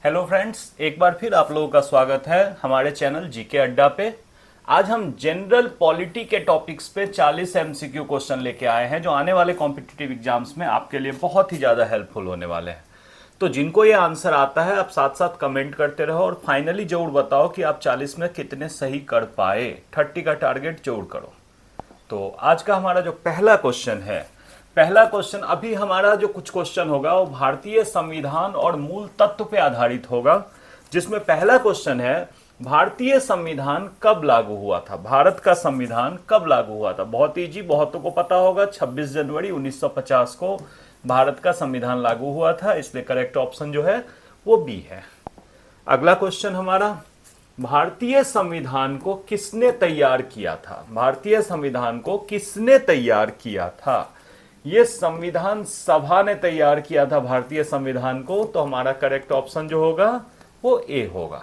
Hello friends, एक बार फिर आप लोगों का स्वागत है हमारे चैनल जीके अड्डा पे। आज हम जनरल पॉलिटी के टॉपिक्स पे 40 एमसीक्यू क्वेश्चन लेके आए हैं जो आने वाले कॉम्पिटिटिव एग्जाम्स में आपके लिए बहुत ही ज़्यादा हेल्पफुल होने वाले हैं। तो जिनको ये आंसर आता है आप साथ साथ कमेंट करते रहो और फाइनली जरूर बताओ कि आप 40 में कितने सही कर पाए। 30 का टारगेट जरूर करो। तो आज का हमारा जो पहला क्वेश्चन है, पहला क्वेश्चन अभी हमारा जो कुछ क्वेश्चन होगा वो भारतीय संविधान और मूल तत्व पे आधारित होगा, जिसमें पहला क्वेश्चन है भारतीय संविधान कब लागू हुआ था। भारत का संविधान कब लागू हुआ था। बहुत इजी, बहुतों को पता होगा 26 जनवरी 1950 को भारत का संविधान लागू हुआ था, इसलिए करेक्ट ऑप्शन जो है वो बी है। अगला क्वेश्चन हमारा, भारतीय संविधान को किसने तैयार किया था। भारतीय संविधान को किसने तैयार किया था। ये संविधान सभा ने तैयार किया था भारतीय संविधान को, तो हमारा करेक्ट ऑप्शन जो होगा वो ए होगा।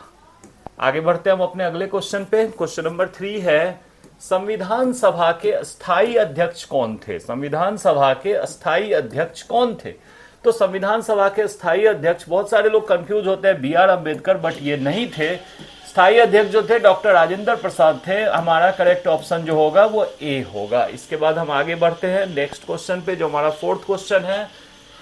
आगे बढ़ते हैं हम अपने अगले क्वेश्चन पे। क्वेश्चन नंबर 3 है, संविधान सभा के अस्थायी अध्यक्ष कौन थे। संविधान सभा के अस्थायी अध्यक्ष कौन थे। तो संविधान सभा के अस्थायी अध्यक्ष, बहुत सारे लोग कंफ्यूज होते हैं बी आर अम्बेडकर, बट ये नहीं थे। स्थायी अध्यक्ष जो थे डॉक्टर राजेंद्र प्रसाद थे। हमारा करेक्ट ऑप्शन जो होगा वो ए होगा। इसके बाद हम आगे बढ़ते हैं नेक्स्ट क्वेश्चन पे, जो हमारा फोर्थ क्वेश्चन है।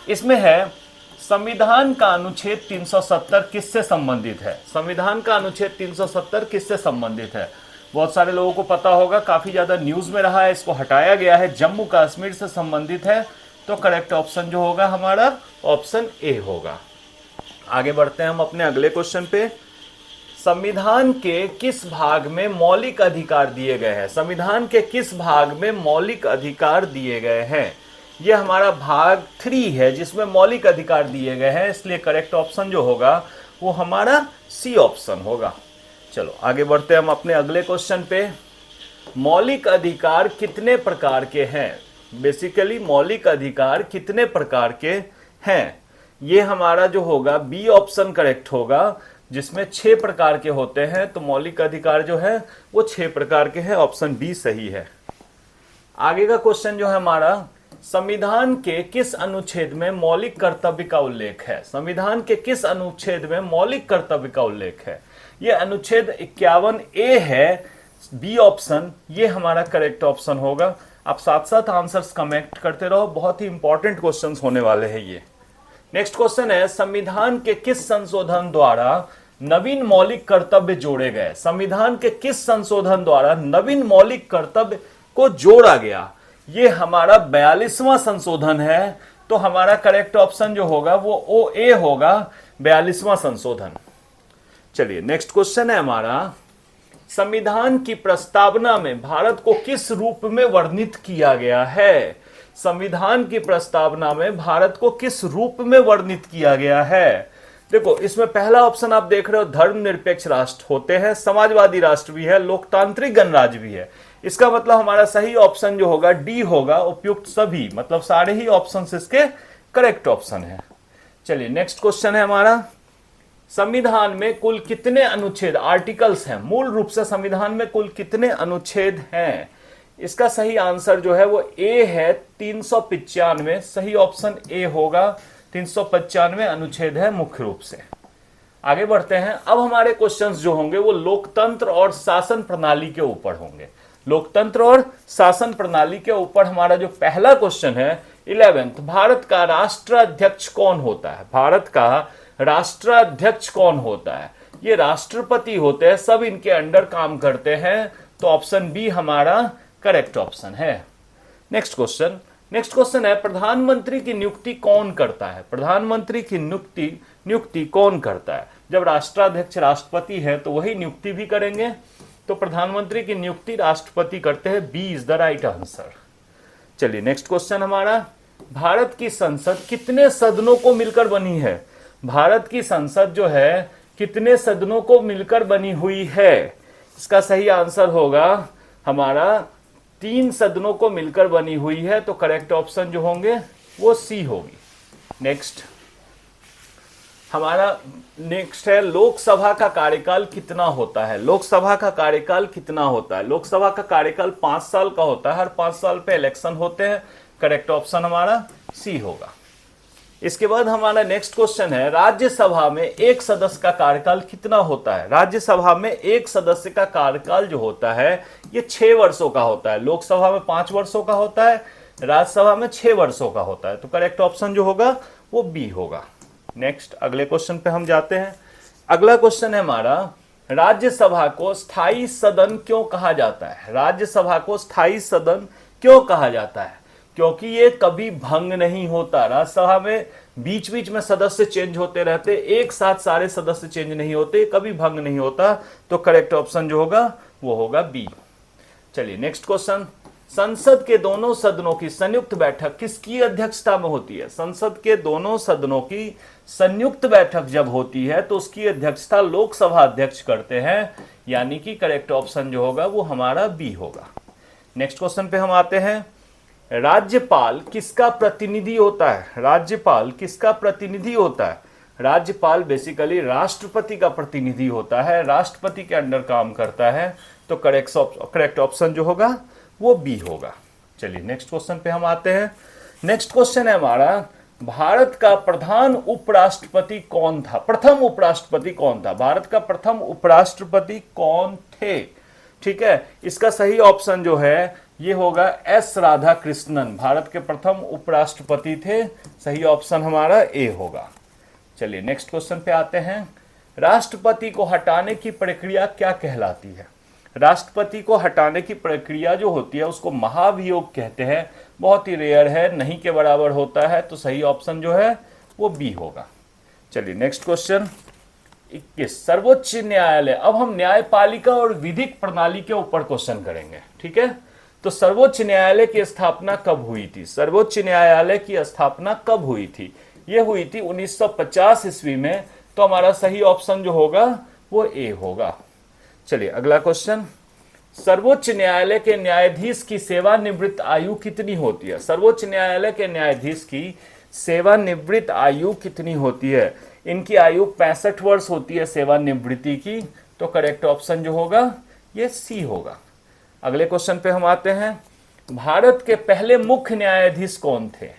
इसमें है संविधान का अनुच्छेद 370 किससे संबंधित है। संविधान का अनुच्छेद 370 किससे संबंधित है। बहुत सारे लोगों को पता होगा, काफी ज्यादा न्यूज में रहा है, इसको हटाया गया है, जम्मू कश्मीर से संबंधित है। तो करेक्ट ऑप्शन जो होगा हमारा ऑप्शन ए होगा। आगे बढ़ते हैं हम अपने अगले क्वेश्चन पे। संविधान के किस भाग में मौलिक अधिकार दिए गए हैं। संविधान के किस भाग में मौलिक अधिकार दिए गए हैं। यह हमारा भाग 3 है जिसमें मौलिक अधिकार दिए गए हैं, इसलिए करेक्ट ऑप्शन जो होगा वो हमारा सी ऑप्शन होगा। चलो आगे बढ़ते हैं हम अपने अगले क्वेश्चन पे। मौलिक अधिकार कितने प्रकार के हैं। बेसिकली मौलिक अधिकार कितने प्रकार के हैं, ये हमारा जो होगा बी ऑप्शन करेक्ट होगा, जिसमें 6 प्रकार के होते हैं। तो मौलिक अधिकार जो है वो 6 प्रकार के हैं, ऑप्शन बी सही है। आगे का क्वेश्चन जो है हमारा, संविधान के किस अनुच्छेद में मौलिक कर्तव्य का उल्लेख है। संविधान के किस अनुच्छेद में मौलिक कर्तव्य का उल्लेख है। यह अनुच्छेद 51 ए है, बी ऑप्शन ये हमारा करेक्ट ऑप्शन होगा। आप साथ साथ आंसर्स कमेंट करते रहो, बहुत ही इंपॉर्टेंट क्वेश्चंस होने वाले हैं ये। नेक्स्ट क्वेश्चन है, संविधान के किस संशोधन द्वारा नवीन मौलिक कर्तव्य जोड़े गए। संविधान के किस संशोधन द्वारा नवीन मौलिक कर्तव्य को जोड़ा गया। ये हमारा 42वां संशोधन है, तो हमारा करेक्ट ऑप्शन जो होगा वो ओ ए होगा, 42वां संशोधन। चलिए नेक्स्ट क्वेश्चन है हमारा, संविधान की प्रस्तावना में भारत को किस रूप में वर्णित किया गया है। संविधान की प्रस्तावना में भारत को किस रूप में वर्णित किया गया है। देखो इसमें पहला ऑप्शन आप देख रहे हो, धर्मनिरपेक्ष राष्ट्र होते हैं, समाजवादी राष्ट्र भी है, लोकतांत्रिक गणराज्य भी है। इसका मतलब हमारा सही ऑप्शन जो होगा डी होगा, उपयुक्त सभी, मतलब सारे ही ऑप्शन इसके करेक्ट ऑप्शन है। चलिए नेक्स्ट क्वेश्चन है हमारा, संविधान में कुल कितने अनुच्छेद आर्टिकल्स हैं। मूल रूप से संविधान में कुल कितने अनुच्छेद हैं। इसका सही आंसर जो है वो ए है, 395। सही ऑप्शन ए होगा, 395 अनुच्छेद है मुख्य रूप से। आगे बढ़ते हैं। अब हमारे क्वेश्चंस जो होंगे वो लोकतंत्र और शासन प्रणाली के ऊपर होंगे। लोकतंत्र और शासन प्रणाली के ऊपर हमारा जो पहला क्वेश्चन है 11th, भारत का राष्ट्राध्यक्ष कौन होता है। भारत का राष्ट्राध्यक्ष कौन होता है। ये राष्ट्रपति होते हैं, सब इनके अंडर काम करते हैं, तो ऑप्शन बी हमारा करेक्ट ऑप्शन है। नेक्स्ट क्वेश्चन है, प्रधानमंत्री की नियुक्ति कौन करता है। प्रधानमंत्री की नियुक्ति कौन करता है। जब राष्ट्राध्यक्ष राष्ट्रपति है तो वही नियुक्ति भी करेंगे, तो प्रधानमंत्री की नियुक्ति राष्ट्रपति करते हैं, B is the right answer. चलिए नेक्स्ट क्वेश्चन हमारा, भारत की संसद कितने सदनों को मिलकर बनी है। भारत की संसद जो है कितने सदनों को मिलकर बनी हुई है। इसका सही आंसर होगा हमारा 3 सदनों को मिलकर बनी हुई है, तो करेक्ट ऑप्शन जो होंगे वो सी होगी। नेक्स्ट है, लोकसभा का कार्यकाल कितना होता है। लोकसभा का कार्यकाल कितना होता है। लोकसभा का कार्यकाल 5 साल का होता है, हर 5 साल पे इलेक्शन होते हैं, करेक्ट ऑप्शन हमारा सी होगा। इसके बाद हमारा नेक्स्ट क्वेश्चन है, राज्यसभा में एक सदस्य का कार्यकाल कितना होता है? राज्यसभा में एक सदस्य का कार्यकाल जो होता है ये 6 वर्षों का होता है। लोकसभा में 5 वर्षों का होता है, राज्यसभा में 6 वर्षों का होता है। तो करेक्ट ऑप्शन जो होगा वो बी होगा। नेक्स्ट अगले क्वेश्चन पे हम जाते हैं। अगला क्वेश्चन है हमारा, राज्यसभा को स्थायी सदन क्यों कहा जाता है? राज्यसभा को स्थायी सदन क्यों कहा जाता है? क्योंकि ये कभी भंग नहीं होता। राज्यसभा में बीच बीच में सदस्य चेंज होते रहते, एक साथ सारे सदस्य चेंज नहीं होते, कभी भंग नहीं होता। तो करेक्ट ऑप्शन जो होगा वो होगा बी। चलिए नेक्स्ट क्वेश्चन, संसद के दोनों सदनों की संयुक्त बैठक किसकी अध्यक्षता में होती है? संसद के दोनों सदनों की संयुक्त बैठक जब होती है तो उसकी अध्यक्षता लोकसभा अध्यक्ष करते हैं, यानी कि करेक्ट ऑप्शन जो होगा वो हमारा बी होगा। नेक्स्ट क्वेश्चन पे हम आते हैं, राज्यपाल किसका प्रतिनिधि होता है? राज्यपाल किसका प्रतिनिधि होता है? राज्यपाल बेसिकली राष्ट्रपति का प्रतिनिधि होता है, राष्ट्रपति के अंडर काम करता है। तो करेक्ट ऑप्शन जो होगा वो बी होगा। चलिए नेक्स्ट क्वेश्चन पे हम आते हैं। नेक्स्ट क्वेश्चन है हमारा, भारत का प्रधान उपराष्ट्रपति कौन था? प्रथम उपराष्ट्रपति कौन था? भारत का प्रथम उपराष्ट्रपति कौन थे? ठीक है, इसका सही ऑप्शन जो है ये होगा एस राधाकृष्णन, भारत के प्रथम उपराष्ट्रपति थे। सही ऑप्शन हमारा ए होगा। चलिए नेक्स्ट क्वेश्चन पे आते हैं, राष्ट्रपति को हटाने की प्रक्रिया क्या कहलाती है? राष्ट्रपति को हटाने की प्रक्रिया जो होती है उसको महाभियोग कहते हैं। बहुत ही रेयर है, नहीं के बराबर होता है। तो सही ऑप्शन जो है वो बी होगा। चलिए नेक्स्ट क्वेश्चन 21, सर्वोच्च न्यायालय। अब हम न्यायपालिका और विधिक प्रणाली के ऊपर क्वेश्चन करेंगे। ठीक है, तो सर्वोच्च न्यायालय की स्थापना कब हुई थी? सर्वोच्च न्यायालय की स्थापना कब हुई थी? यह हुई थी 1950 ईस्वी में। तो हमारा सही ऑप्शन जो होगा वो ए होगा। चलिए अगला क्वेश्चन, सर्वोच्च न्यायालय के न्यायाधीश की सेवानिवृत्त आयु कितनी होती है? सर्वोच्च न्यायालय के न्यायाधीश की सेवानिवृत्त आयु कितनी होती है? इनकी आयु 65 वर्ष होती है सेवानिवृत्ति की। तो करेक्ट ऑप्शन जो होगा ये सी होगा। अगले क्वेश्चन पे हम आते हैं, भारत के पहले मुख्य न्यायाधीश कौन थे?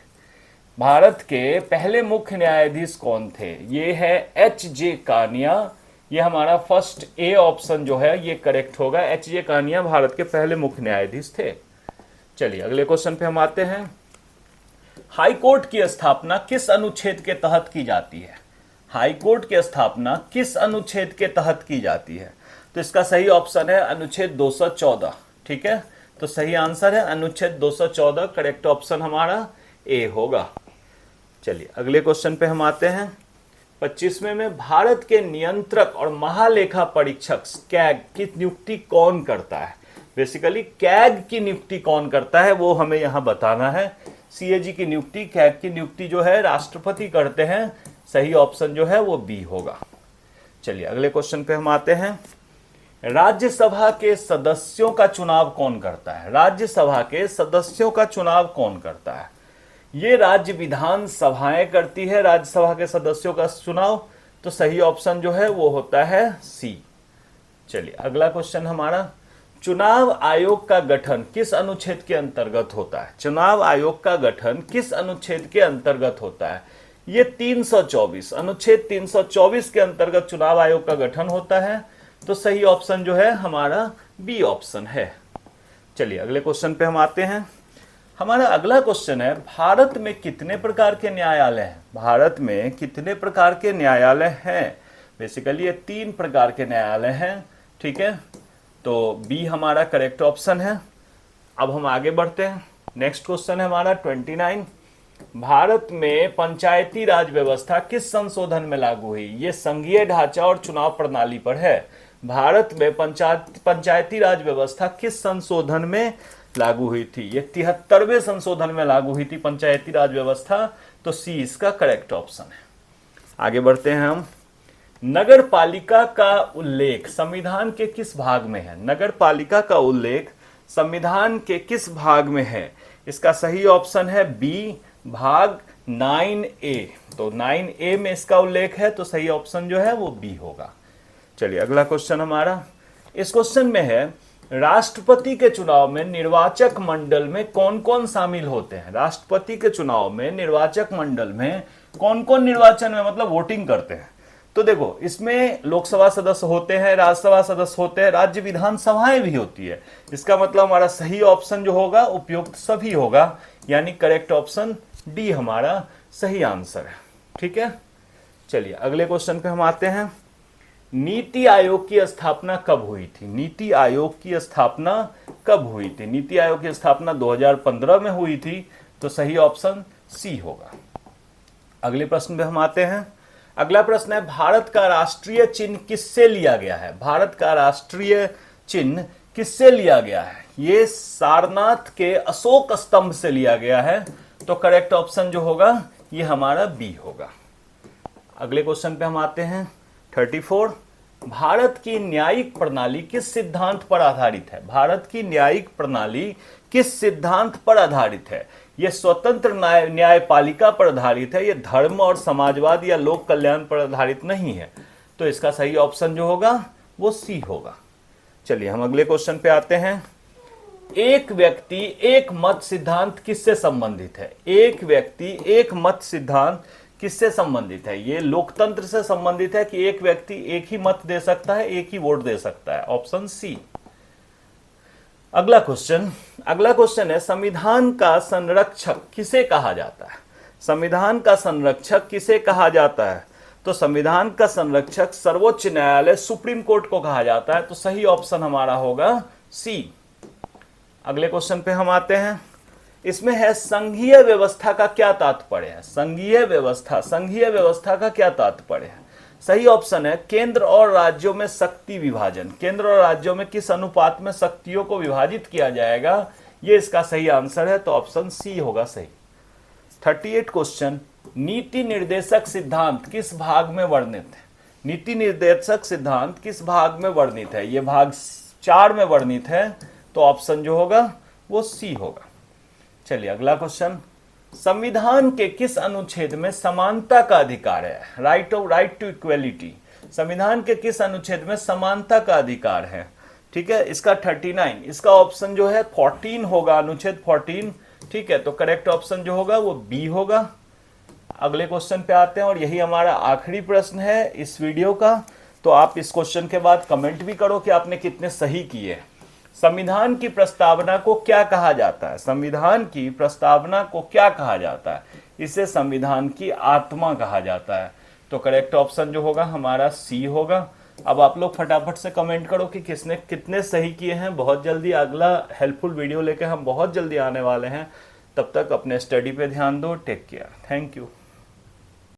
भारत के पहले मुख्य न्यायाधीश कौन थे? ये है एच.जे. कानिया। ये हमारा फर्स्ट ए ऑप्शन जो है ये करेक्ट होगा। एच.जे. कानिया भारत के पहले मुख्य न्यायाधीश थे। चलिए अगले क्वेश्चन पे हम आते हैं, हाई कोर्ट की स्थापना किस अनुच्छेद के तहत की जाती है? हाई कोर्ट की स्थापना किस अनुच्छेद के तहत की जाती है? तो इसका सही ऑप्शन है अनुच्छेद 214। ठीक है, तो सही आंसर है अनुच्छेद 214। करेक्ट ऑप्शन हमारा ए होगा। चलिए अगले क्वेश्चन पे हम आते हैं, 25वें में भारत के नियंत्रक और महालेखा परीक्षक कैग की नियुक्ति कौन करता है? बेसिकली कैग की नियुक्ति कौन करता है वो हमें यहां बताना है। सीएजी की नियुक्ति, कैग की नियुक्ति जो है राष्ट्रपति करते हैं। सही ऑप्शन जो है वो बी होगा। चलिए अगले क्वेश्चन पे हम आते हैं, राज्यसभा के सदस्यों का चुनाव कौन करता है? राज्यसभा के सदस्यों का चुनाव कौन करता है? ये राज्य विधान सभाएं करती है राज्यसभा के सदस्यों का चुनाव। तो सही ऑप्शन जो है वो होता है सी। चलिए अगला क्वेश्चन हमारा, चुनाव आयोग का गठन किस अनुच्छेद के अंतर्गत होता है? चुनाव आयोग का गठन किस अनुच्छेद के अंतर्गत होता है? ये 324 अनुच्छेद 324 के अंतर्गत चुनाव आयोग का गठन होता है। तो सही ऑप्शन जो है हमारा बी ऑप्शन है। चलिए अगले क्वेश्चन पे हम आते हैं। हमारा अगला क्वेश्चन है, भारत में कितने प्रकार के न्यायालय हैं? भारत में कितने प्रकार के न्यायालय हैं? बेसिकली ये 3 प्रकार के न्यायालय हैं। ठीक है, तो बी हमारा करेक्ट ऑप्शन है। अब हम आगे बढ़ते हैं। नेक्स्ट क्वेश्चन है हमारा 29, भारत में पंचायती राज व्यवस्था किस संशोधन में लागू हुई? ये संघीय ढांचा और चुनाव प्रणाली पर है। भारत में पंचायती राज व्यवस्था किस संशोधन में लागू हुई थी? ये 73वें संशोधन में लागू हुई थी पंचायती राज व्यवस्था। तो सी इसका करेक्ट ऑप्शन है। आगे बढ़ते हैं हम, नगर पालिका का उल्लेख संविधान के किस भाग में है? नगर पालिका का उल्लेख संविधान के किस भाग में है? इसका सही ऑप्शन है बी, भाग 9A। तो 9A में इसका उल्लेख है। तो सही ऑप्शन जो है वो बी होगा। चलिए अगला क्वेश्चन हमारा, इस क्वेश्चन में है, राष्ट्रपति के चुनाव में निर्वाचक मंडल में कौन कौन शामिल होते हैं? राष्ट्रपति के चुनाव में निर्वाचक मंडल में कौन कौन निर्वाचन में मतलब वोटिंग करते हैं? तो देखो, इसमें लोकसभा सदस्य होते हैं, राज्यसभा सदस्य होते हैं, राज्य विधानसभाएं भी होती है। इसका मतलब हमारा सही ऑप्शन जो होगा उपयुक्त सभी होगा, यानी करेक्ट ऑप्शन डी हमारा सही आंसर है। ठीक है, चलिए अगले क्वेश्चन पे हम आते हैं। नीति आयोग की स्थापना कब हुई थी? नीति आयोग की स्थापना कब हुई थी? नीति आयोग की स्थापना 2015 में हुई थी, तो सही ऑप्शन सी होगा। अगले प्रश्न पे हम आते हैं। अगला प्रश्न है, भारत का राष्ट्रीय चिन्ह किससे लिया गया है? भारत का राष्ट्रीय चिन्ह किससे लिया गया है? ये सारनाथ के अशोक स्तंभ से लिया गया है, तो करेक्ट ऑप्शन जो होगा ये हमारा बी होगा। अगले क्वेश्चन पे हम आते हैं 34। भारत की न्यायिक प्रणाली किस सिद्धांत पर आधारित है? भारत की न्यायिक प्रणाली किस सिद्धांत पर आधारित है? यह स्वतंत्र न्यायपालिका पर आधारित है, यह धर्म और समाजवाद या लोक कल्याण पर आधारित नहीं है, तो इसका सही ऑप्शन जो होगा वो सी होगा। चलिए हम अगले क्वेश्चन पे आते हैं। एक व्यक्ति एक मत सिद्धांत किससे संबंधित है? एक व्यक्ति एक मत सिद्धांत किससे संबंधित है? ये लोकतंत्र से संबंधित है कि एक व्यक्ति एक ही मत दे सकता है, एक ही वोट दे सकता है, ऑप्शन सी। अगला क्वेश्चन है, संविधान का संरक्षक किसे कहा जाता है? संविधान का संरक्षक किसे कहा जाता है? तो संविधान का संरक्षक सर्वोच्च न्यायालय सुप्रीम कोर्ट को कहा जाता है, तो सही ऑप्शन हमारा होगा सी। अगले क्वेश्चन पे हम आते हैं। इसमें है संघीय व्यवस्था का क्या तात्पर्य है? संघीय व्यवस्था का क्या तात्पर्य है? सही ऑप्शन है केंद्र और राज्यों में शक्ति विभाजन। केंद्र और राज्यों में किस अनुपात में शक्तियों को विभाजित किया जाएगा, ये इसका सही आंसर है, तो ऑप्शन सी होगा सही। 38 क्वेश्चन, नीति निर्देशक सिद्धांत किस भाग में वर्णित है? नीति निर्देशक सिद्धांत किस भाग में वर्णित है? यह भाग 4 में वर्णित है, तो ऑप्शन जो होगा वो सी होगा। चलिए अगला क्वेश्चन, संविधान के किस अनुच्छेद में समानता का अधिकार है? Right to equality. संविधान के किस अनुच्छेद में समानता का अधिकार है? ठीक है, इसका 39, इसका ऑप्शन जो है 14 होगा, अनुच्छेद 14। ठीक है, तो करेक्ट ऑप्शन जो होगा वो बी होगा। अगले क्वेश्चन पे आते हैं और यही हमारा आखिरी प्रश्न है इस वीडियो का। तो आप इस क्वेश्चन के बाद कमेंट भी करो कि आपने कितने सही किए। संविधान की प्रस्तावना को क्या कहा जाता है? संविधान की प्रस्तावना को क्या कहा जाता है? इसे संविधान की आत्मा कहा जाता है, तो करेक्ट ऑप्शन जो होगा हमारा सी होगा। अब आप लोग फटाफट से कमेंट करो कि किसने कितने सही किए हैं। बहुत जल्दी अगला हेल्पफुल वीडियो लेकर हम बहुत जल्दी आने वाले हैं। तब तक अपने स्टडी पे ध्यान दो। Take care. Thank you.